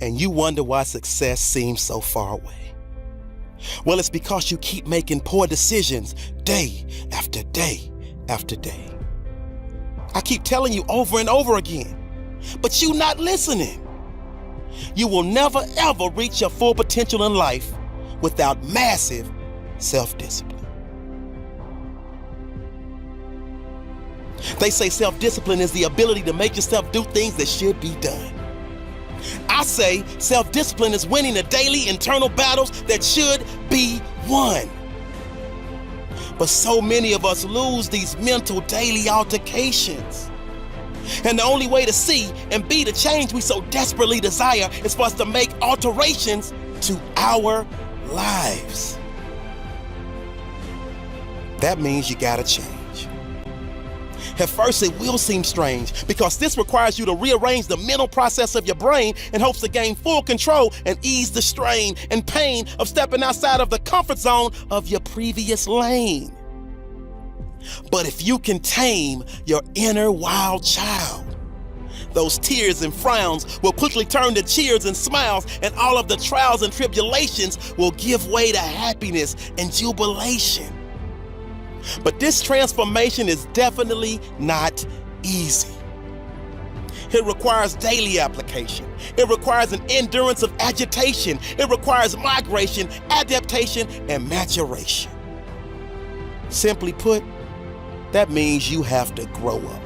and you wonder why success seems so far away. Well, it's because you keep making poor decisions day after day after day. I keep telling you over and over again, but you're not listening. You will never ever reach your full potential in life without massive self-discipline. They say self-discipline is the ability to make yourself do things that should be done. I say self-discipline is winning the daily internal battles that should be won. But so many of us lose these mental daily altercations. And the only way to see and be the change we so desperately desire is for us to make alterations to our lives. That means you gotta change. At first, it will seem strange because this requires you to rearrange the mental process of your brain in hopes to gain full control and ease the strain and pain of stepping outside of the comfort zone of your previous lane. But if you can tame your inner wild child, those tears and frowns will quickly turn to cheers and smiles, and all of the trials and tribulations will give way to happiness and jubilation. But this transformation is definitely not easy. It requires daily application. It requires an endurance of agitation. It requires migration, adaptation, and maturation. Simply put, that means you have to grow up.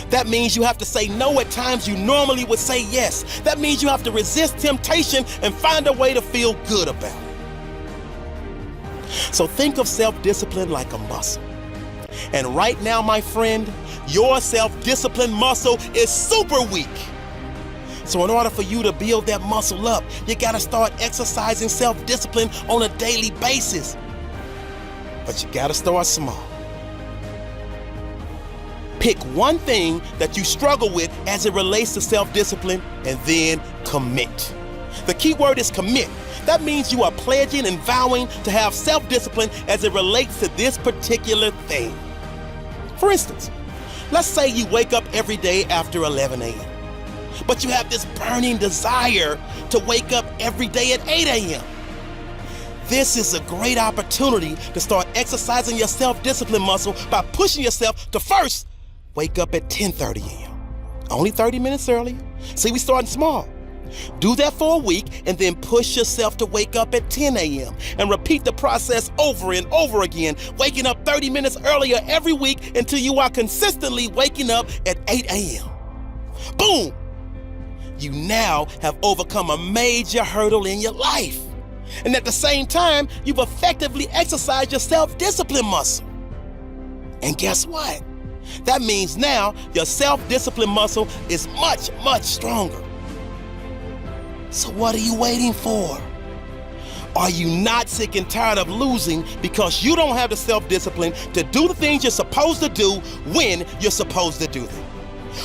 That means you have to say no at times you normally would say yes. That means you have to resist temptation and find a way to feel good about it. So think of self-discipline like a muscle. And right now, my friend, your self-discipline muscle is super weak. So in order for you to build that muscle up, you gotta start exercising self-discipline on a daily basis. But you gotta start small. Pick one thing that you struggle with as it relates to self-discipline and then commit. The key word is commit. That means you are pledging and vowing to have self-discipline as it relates to this particular thing. For instance, let's say you wake up every day after 11 a.m., but you have this burning desire to wake up every day at 8 a.m. This is a great opportunity to start exercising your self-discipline muscle by pushing yourself to first wake up at 10:30 a.m. Only 30 minutes earlier. See, we starting small. Do that for a week and then push yourself to wake up at 10 a.m. and repeat the process over and over again, waking up 30 minutes earlier every week until you are consistently waking up at 8 a.m. Boom! You now have overcome a major hurdle in your life. And at the same time, you've effectively exercised your self-discipline muscle. And guess what? That means now your self-discipline muscle is much, much stronger. So what are you waiting for? Are you not sick and tired of losing because you don't have the self-discipline to do the things you're supposed to do when you're supposed to do them?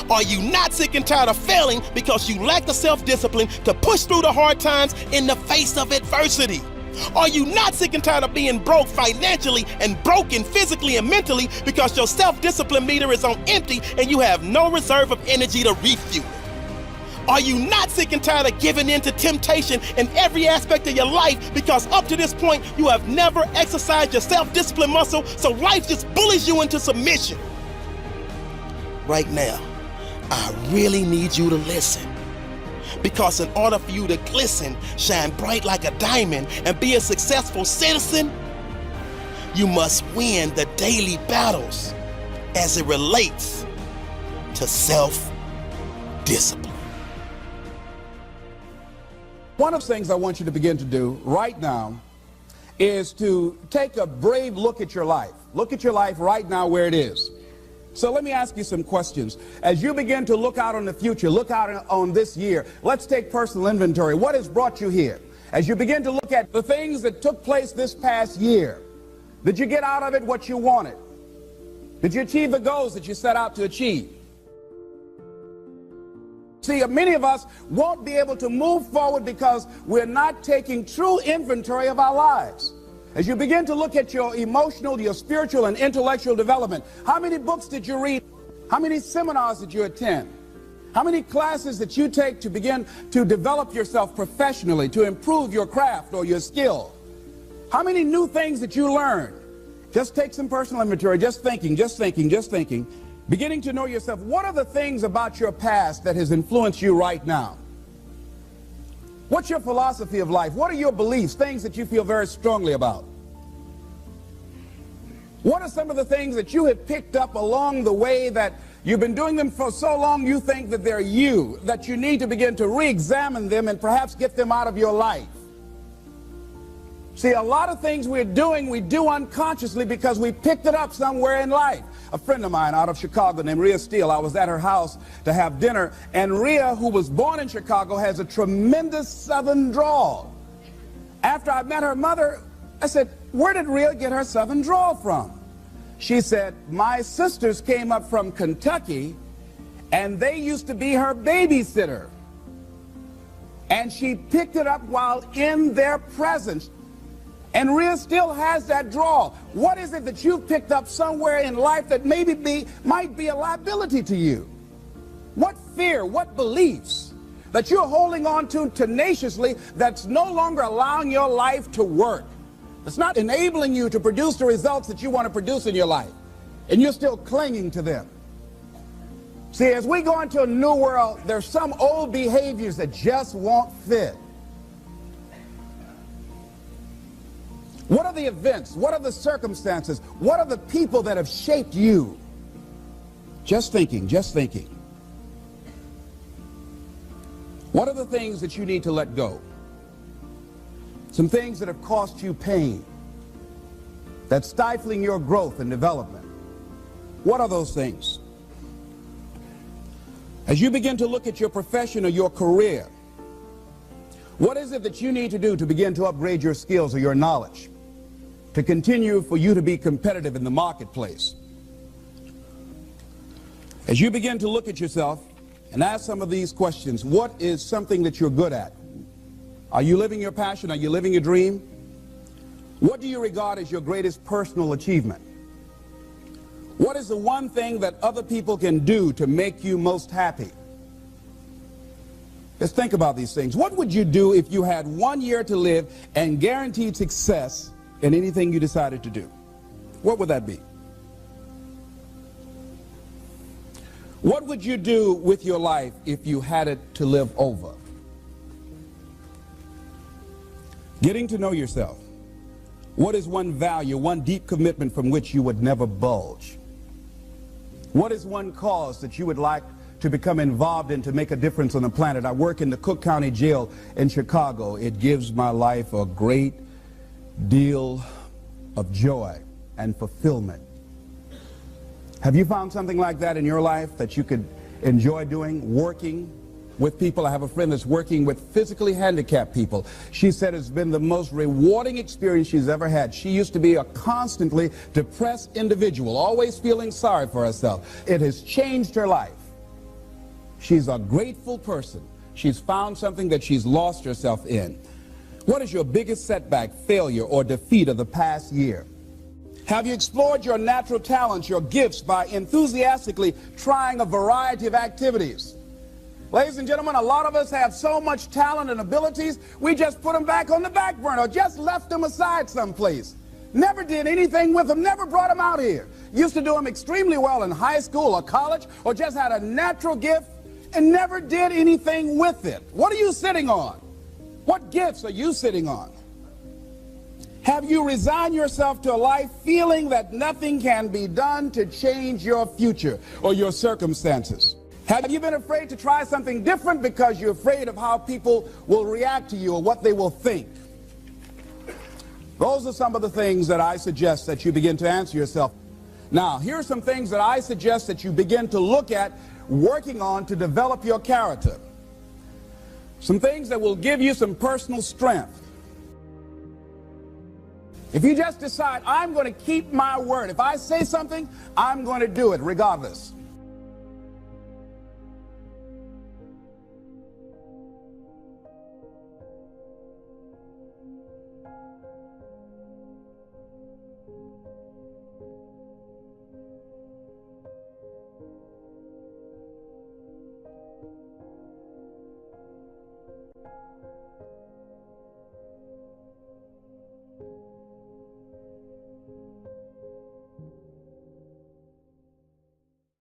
Are you not sick and tired of failing because you lack the self-discipline to push through the hard times in the face of adversity? Are you not sick and tired of being broke financially and broken physically and mentally because your self-discipline meter is on empty and you have no reserve of energy to refuel it? Are you not sick and tired of giving in to temptation in every aspect of your life because up to this point you have never exercised your self-discipline muscle, so life just bullies you into submission? Right now, I really need you to listen. Because in order for you to glisten, shine bright like a diamond, and be a successful citizen, you must win the daily battles as it relates to self-discipline. One of the things I want you to begin to do right now is to take a brave look at your life. Look at your life right now where it is. So let me ask you some questions. As you begin to look out on the future, look out on this year, let's take personal inventory. What has brought you here? As you begin to look at the things that took place this past year, did you get out of it what you wanted? Did you achieve the goals that you set out to achieve? See, many of us won't be able to move forward because we're not taking true inventory of our lives. As you begin to look at your emotional, your spiritual, and intellectual development, how many books did you read? How many seminars did you attend? How many classes that you take to begin to develop yourself professionally, to improve your craft or your skill? How many new things that you learn? Just take some personal inventory, just thinking, beginning to know yourself. What are the things about your past that has influenced you right now? What's your philosophy of life? What are your beliefs, things that you feel very strongly about? What are some of the things that you have picked up along the way that you've been doing them for so long you think that they're you, that you need to begin to re-examine them and perhaps get them out of your life? See, a lot of things we're doing, we do unconsciously because we picked it up somewhere in life. A friend of mine out of Chicago named Rhea Steele, I was at her house to have dinner, and Rhea, who was born in Chicago, has a tremendous Southern drawl. After I met her mother, I said, where did Rhea get her Southern drawl from? She said, my sisters came up from Kentucky, and they used to be her babysitter. And she picked it up while in their presence. And Rhea still has that drawl. What is it that you've picked up somewhere in life that might be a liability to you? What fear, what beliefs that you're holding on to tenaciously that's no longer allowing your life to work? It's not enabling you to produce the results that you want to produce in your life, and you're still clinging to them. See, as we go into a new world, there's some old behaviors that just won't fit. What are the events? What are the circumstances? What are the people that have shaped you? Just thinking. What are the things that you need to let go? Some things that have cost you pain, that's stifling your growth and development. What are those things? As you begin to look at your profession or your career, what is it that you need to do to begin to upgrade your skills or your knowledge, to continue for you to be competitive in the marketplace? As you begin to look at yourself and ask some of these questions, what is something that you're good at? Are you living your passion? Are you living your dream? What do you regard as your greatest personal achievement? What is the one thing that other people can do to make you most happy? Just think about these things. What would you do if you had 1 year to live and guaranteed success in anything you decided to do? What would that be? What would you do with your life if you had it to live over? Getting to know yourself. What is one value, one deep commitment from which you would never bulge? What is one cause that you would like to become involved in to make a difference on the planet? I work in the Cook County Jail in Chicago. It gives my life a great deal of joy and fulfillment. Have you found something like that in your life that you could enjoy doing, working with people? I have a friend that's working with physically handicapped people. She said it's been the most rewarding experience she's ever had. She used to be a constantly depressed individual, always feeling sorry for herself. It has changed her life. She's a grateful person. She's found something that she's lost herself in. What is your biggest setback, failure, or defeat of the past year? Have you explored your natural talents, your gifts, by enthusiastically trying a variety of activities? Ladies and gentlemen, a lot of us have so much talent and abilities, we just put them back on the back burner or just left them aside someplace. Never did anything with them, never brought them out here. Used to do them extremely well in high school or college, or just had a natural gift and never did anything with it. What are you sitting on? What gifts are you sitting on? Have you resigned yourself to a life feeling that nothing can be done to change your future or your circumstances? Have you been afraid to try something different because you're afraid of how people will react to you or what they will think? Those are some of the things that I suggest that you begin to answer yourself. Now, here are some things that I suggest that you begin to look at working on to develop your character. Some things that will give you some personal strength. If you just decide, I'm going to keep my word. If I say something, I'm going to do it regardless.